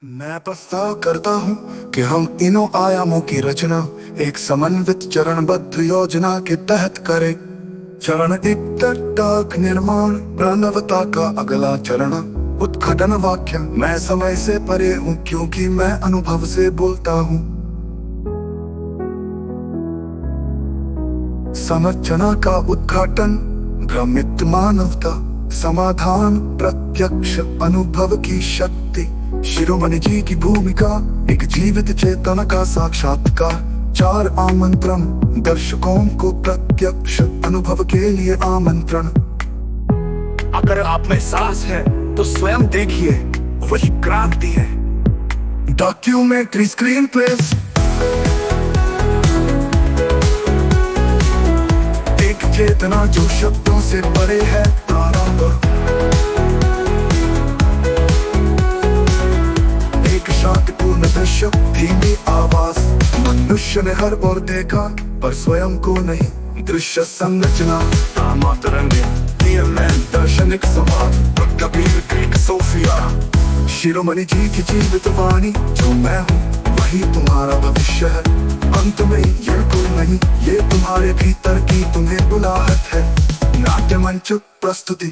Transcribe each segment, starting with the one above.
मैं प्रस्ताव करता हूँ कि हम तीनों आयामों की रचना एक समन्वित चरणबद्ध योजना के तहत करें। चरण एक तटक निर्माण, प्रणवता का अगला चरण उत्घटन वाक्य। मैं समय से परे हूँ क्योंकि मैं अनुभव से बोलता हूँ। संरचना का उद्घाटन, भ्रमित मानवता, समाधान, प्रत्यक्ष अनुभव की शक्ति, शिरोमणि जी की भूमिका, एक जीवित चेतना का साक्षात्कार, 4 आमंत्रण, दर्शकों को प्रत्यक्ष अनुभव के लिए आमंत्रण। अगर आप में साहस है तो स्वयं देखिए, वही क्रांति है। डॉक्यूमेंट्री स्क्रीन प्लेस, एक चेतना जो शब्दों से परे है, प्रारंभ। एक शांतिपूर्ण दृश्य, धीमी आवाज, मनुष्य ने हर ओर देखा पर स्वयं को नहीं। दृश्य संरचना, तरंगे, दार्शनिक सभा, कबीर, ग्रीक, सोफिया, शिरोमणि जी की जीवित वाणी, जो मैं हूँ वही तुम्हारा भविष्य है। अंत में ये कोई नहीं, ये तुम्हारे भीतर की तुम्हें बुलाहट है। नाट्य मंच प्रस्तुति।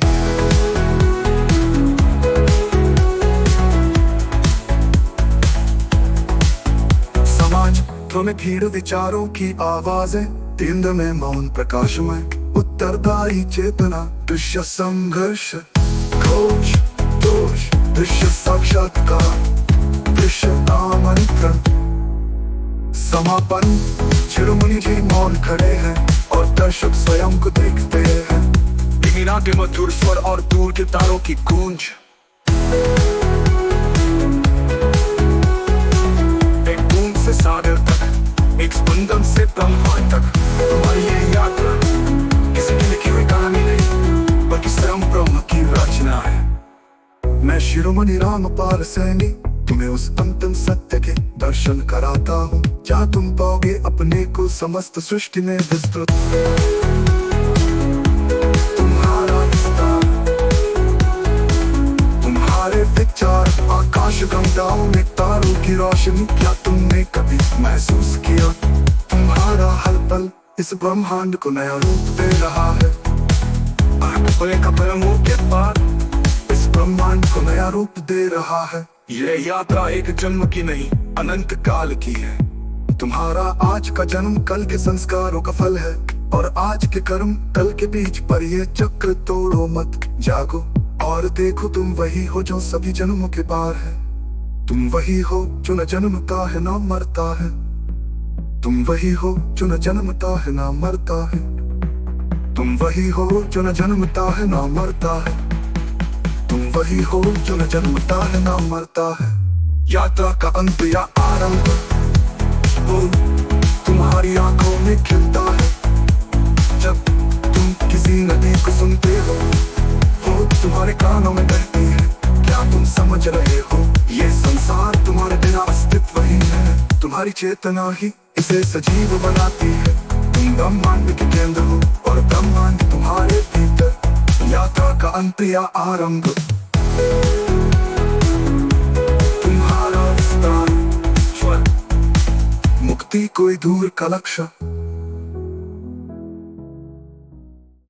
समाज में भीड़ विचारों की आवाजें, केंद्र में मौन प्रकाश में उत्तरदायी चेतना, दृश्य संघर्ष, खोज, दोष, दृश्य साक्षात्कार, दृश्य आमंत्रण, समापन। शिरोमणि जी मौन खड़े हैं और दर्शक स्वयं को देखते हैं। मीना के मधुर स्वर और दूर के तारों की गूंज, एक बूंद से सागर तक, एक स्पंदन से ब्रह्मांड तक। तुम्हारी ये यात्रा किसी की लिखी हुई कहानी नहीं, बल्कि स्वयं ब्रह्म की रचना है। मैं शिरोमणि रामपाल सैनी तुम्हें उस अंतिम सत्य के दर्शन कराता हूँ, जहाँ तुम पाओगे अपने को समस्त सृष्टि में विस्तृत। तुम्हारा विस्तार, तुम्हारे विचार, आकाश गंगाओं में तारों की रोशनी। क्या तुमने कभी महसूस किया तुम्हारा हर पल इस ब्रह्मांड को नया रूप दे रहा है? कदमों के बाद इस ब्रह्मांड को नया रूप दे रहा है। ये यात्रा एक जन्म की नहीं, अनंत काल की है। तुम्हारा आज का जन्म कल के संस्कारों का फल है, और आज के कर्म कल के बीच पर ये चक्र तोड़ो मत, जागो और देखो तुम वही हो जो सभी जन्मों के पार है। तुम वही हो जो न जन्मता है ना मरता है। तुम वही हो जो न जन्मता है ना मरता है। तुम वही हो जो न जन्मता है ना मरता है। तुम वही हो जो न जन्मता है ना मरता है। यात्रा का अंत या आरंभ हो तुम्हारी आंखों में खिलता है, जब तुम किसी नदी को सुनते हो तुम्हारे कानों में बहती है। क्या तुम समझ रहे हो, ये संसार तुम्हारे बिना अस्तित्वहीन है। तुम्हारी चेतना ही इसे सजीव बनाती है। तुम ब्रह्मांड के केंद्र हो और ब्रह्मांड तुम्हारे भीतर। यात्रा का अंत या आरंभ, तुम्हारा विस्तार, मुक्ति कोई दूर का लक्ष्य